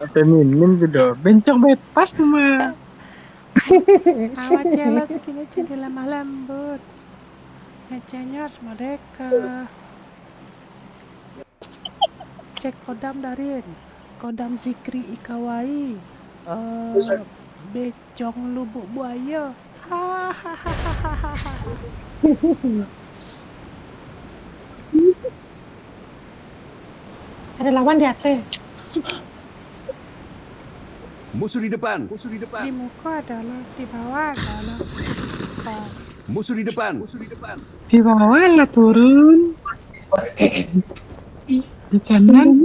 Feminin gitu, bencong bebas tuh mah. Awak celo kini jadi lemah lembut. Ngecenya harus merdeka. Cek kodam darin. Kodam Zikri Ikawai. Becong lubuk buaya. Hahaha. Ada lawan di atas. Musuh di depan. Di muka adalah, di bawah adalah. Musuh di depan. Di bawah lah turun, di kanan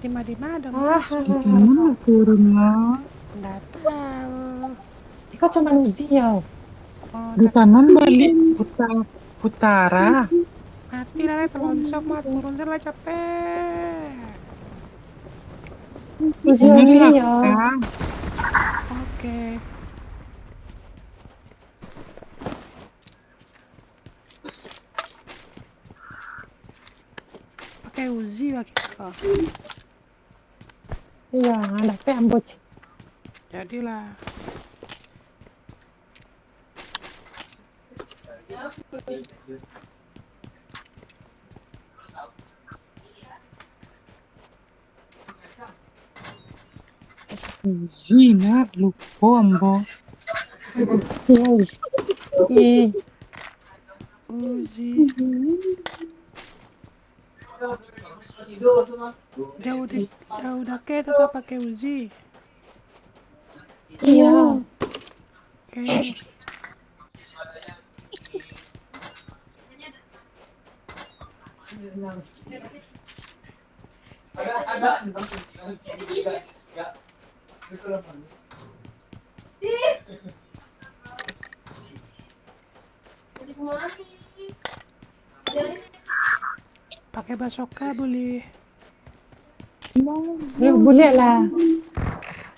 Di mana ada di musuh? kanan lah turun lah. Nggak tahu. Kau cuma Uzi ya. Oh, Di kanan balik putara. mati lah, telonsok mah turun lah capek. Uzi Ini only lah ya. Kang. Oke. Pakai Uzi pakai apa? Iya, ada pe ambuj. Jadilah. Zina lu bombo. Iya, Uzi. Ih, Uzi. Jauh dake tetap pakai Uzi. iya. Oke. Pakai basoka boleh. Boleh lah.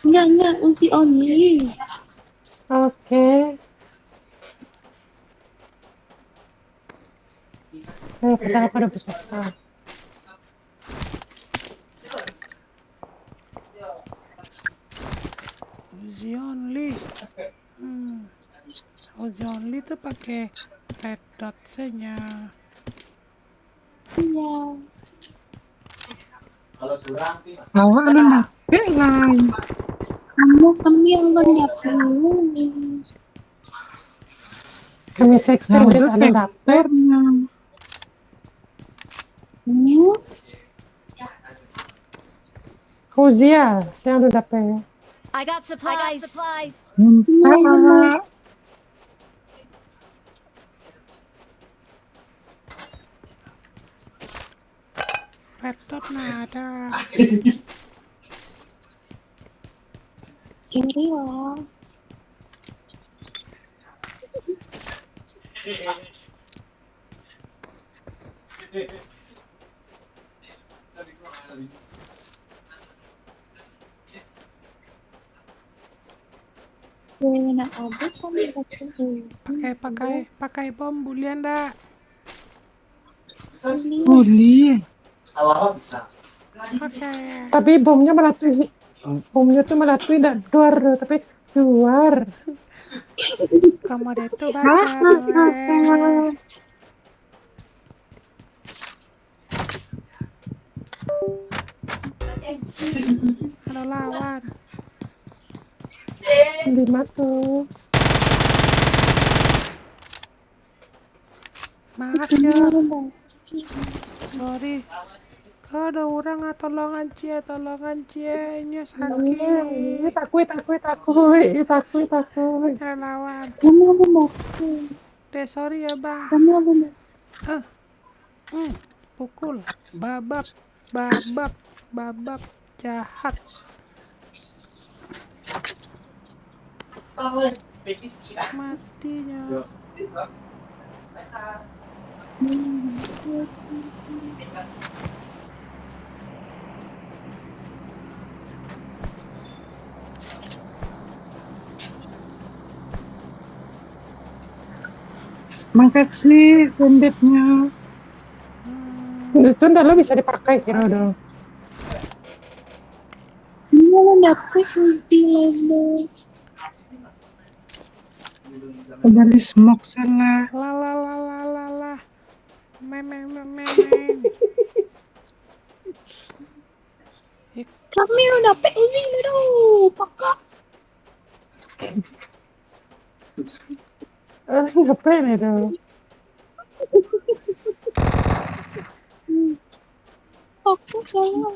Enggak, Uzi only. Oke. Padahal aku udah bersuka. Uzi only. Uzi only tuh pakai red dot nya. Iya. Awak lu nake lah. Kami yang mendapat. Kami sexting Yang kita ada dapet. sektornya. Uzi ya, saya udah dapet. I got supplies. Minta. Red dot nada. Kiri lah. Enak aja kami dapat. Pakai bom bulian dah. Boleh. Oke. Tapi bomnya melatui. Bomnya tuh melatui dan duar, tapi luar. Kamu ada itu baca. Weh. Ada lawan. 5 tuh. Maaf ya. Sorry. Kau ada orang tolongan cie. Ini sakit. Takut. Ada lawan. Kami yang membantu. Sorry ya bang. Kami yang membantu. Pukul. Babab. Jahat. Matinya. Makasih banditnya. Itu udah lo bisa dipakai kira udah. dapet ulti lagi. Kembali smoke salah. La la la la la la. Meng. Kami udah dapet ulti dulu, pakak. Ngapain itu? Aku salah.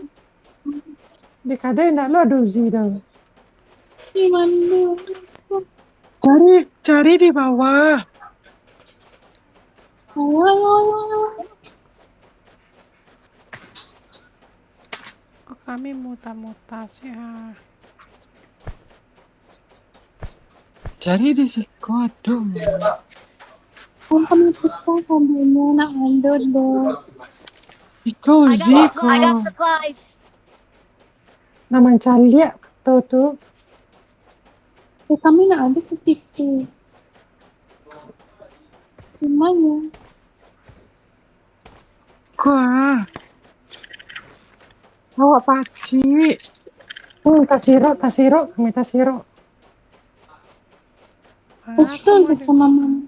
Dikadain enggak lo ada Uzi dong. Gimana? Cari di bawah. Ayo. Oh, kami mutasi ha. Cari di si kodong. Kung kami pusta sabi mo na ando do. Iko Ziko. supplies. Nama cari ya tuh. Kami na ada sa situ. Gimana? Kuah. Awak paci. Tasiro, kami tasiro. Usul sama mama.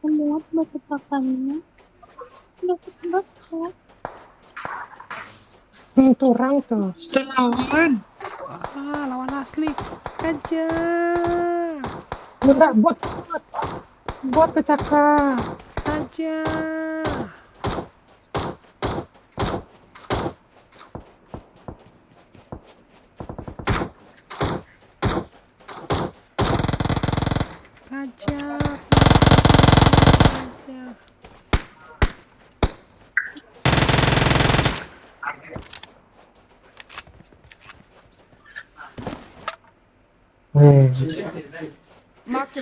Lihat batu-batunya. Batu-batu. Turang tuh. Lawan. Lawan asli. Aja. Enggak buat pecahkan. Aja.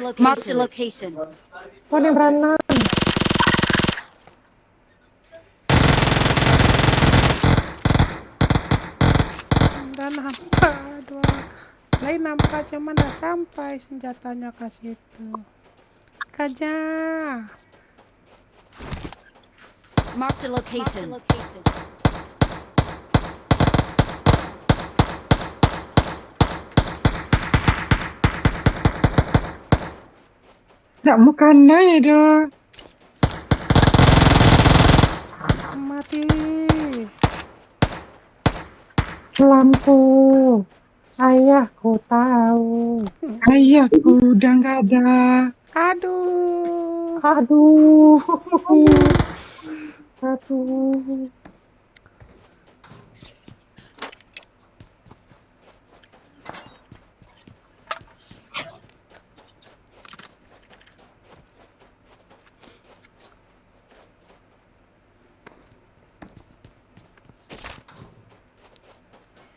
Marked a location. Oh, ini berenang. Dan hampa dua. Lain nampaknya mana sampai senjatanya ke situ. Kaja. Marked a location. Tak mukana ya dong. Mati. Lampu. Ayahku tahu. Ayahku udah nggak ada. Aduh. Aduh.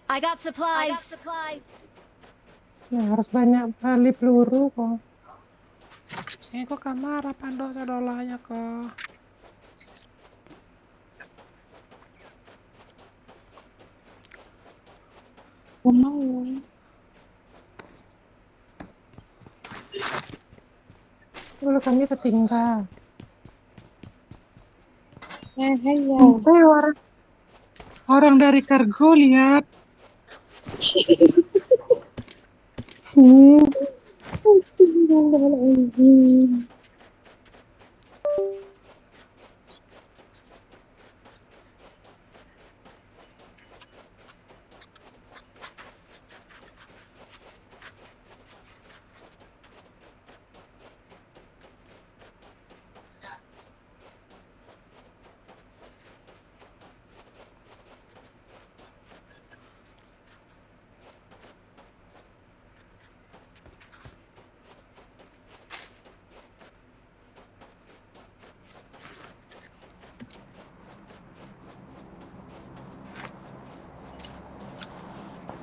I got supplies. Ya, harus banyak kali peluru kok. Ini kok kamar apa dosa dolanya kok. Lumayan. Dulu kami tertinggal. Ya. Orang dari kargo lihat.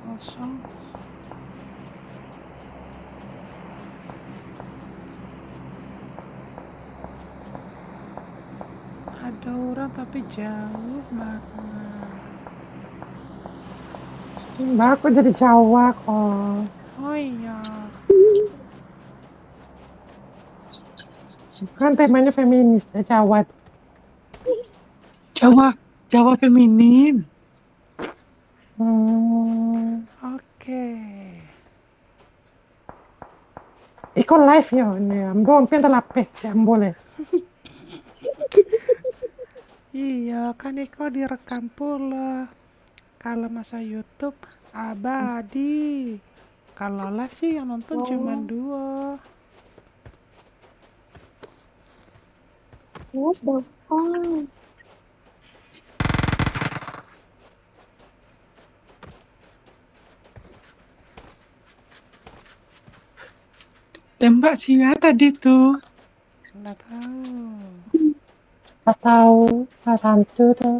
Kosong. Ada orang tapi jauh banget. Mbak, aku jadi Jawa kok. Oh iya. Kan temanya feminis, Jawa. Jawa, Jawa feminim. Oke. Iko live yo, ne, ambo ampian talapet, boleh. Iya, kan Iko direkam pula. Kalau masa YouTube abadi. Kalau live sih yang nonton cuma 2. What the fuck? Tembak Sia tadi tuh. Nggak tahu. Gak tahu, gak hantu tuh.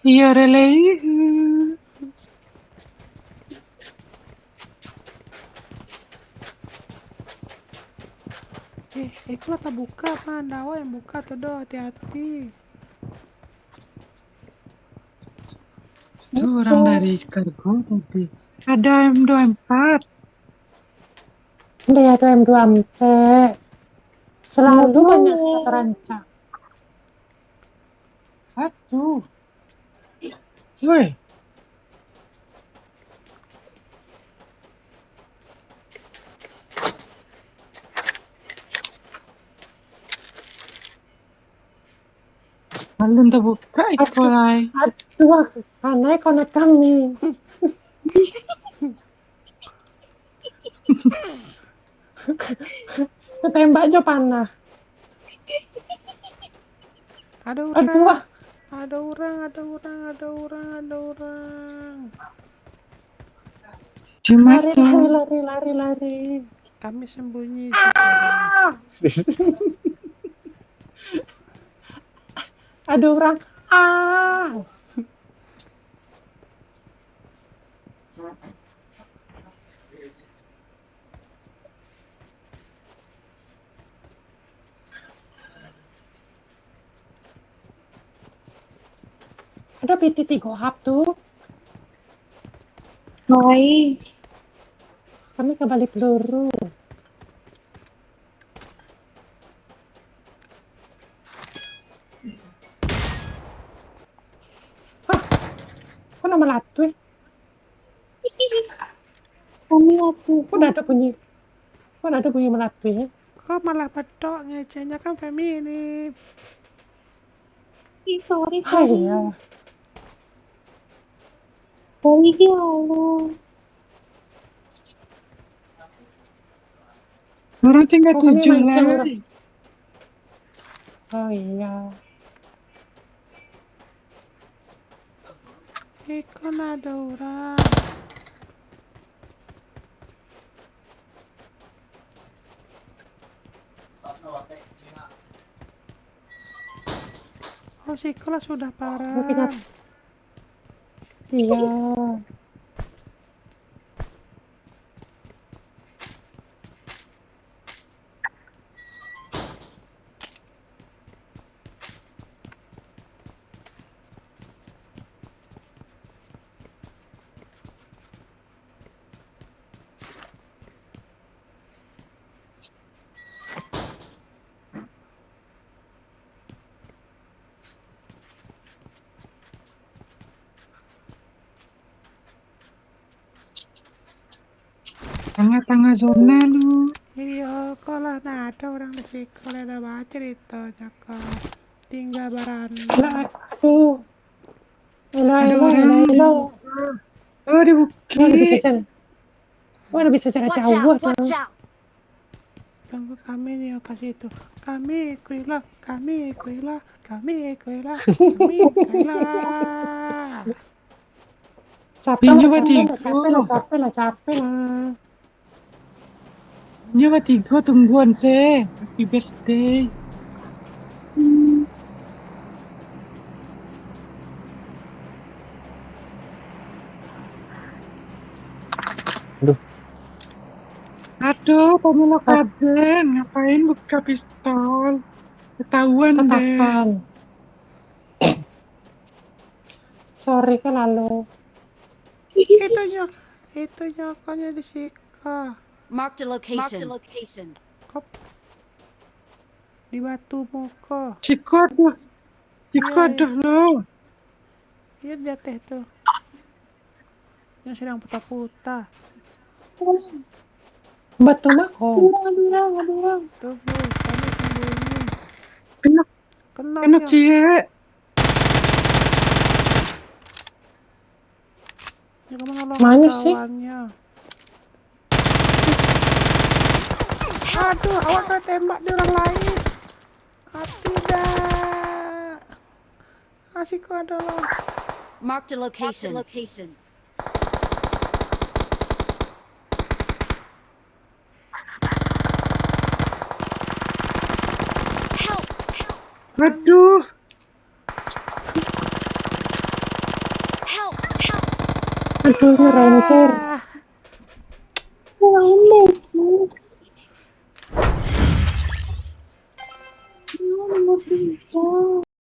Iya relay. Iko tak buka, man. Dawa yang buka tuh, do. Hati-hati. Itu orang dari kargo tadi. Ada M24. Udah ya tuh M24. Selalu banyak senjata rancang. Satu. Woi, malu tak buka itu lai. Aduh, aneh konek kami. Ketembak aja panah. Ada Aduh, orang. Ada orang. Di lari, mana? lari. Kami sembunyi sekarang. Ada orang. Ada PT3 Gohap tuh. Hai. Kami kembali peluru. Kok nama latu ya? Kami aku. Kok ada bunyi melatu ya? Kok malah bedok ngecehnya kan feminim. Sorry, Ah iya. Sorry ya Allah. Orang tinggal Oh, kami 7 mancing, lah. Oh iya. Ikon ada orang. Oh, si kelas sudah parah. Iya. Tengah-tengah zona lu. Iya, kalau ada orang di sikol ada baca ceritanya kak. Tinggal baranda. Aduh. Ada orang. Halo. Oh, Mana dibuki. bisa cara? Mana bisa cara Watch cawat? out! Watch out! Tunggu kami nih kasih itu. Kami ikuilah. Capek lah. Nyoba 3 tungguan se. Happy birthday. Aduh, Pamela Kaden, ngapain buka pistol? Ketahuan deh. Katakan. Sorry kan lalu. Itunya kayaknya di Sika. Marked a location. Hop. Di batu muka. Ciko dah. Ciko Iya, dah lo. Iya jatuh tuh. Yang sedang putar-putar. Batu mako. Ada orang. Tuh Bu, kamu sembunyi. Kena, Kena kena dia. cie. Ya kamu nolong Mana sih? kawannya. Aduh, awak kena tembak di orang lain. Ah, tidak. Asiko adalah. Marked a location. Help! Aduh. Help! Aduh, ngerencer. Ah, Orang ini. Mau bisa.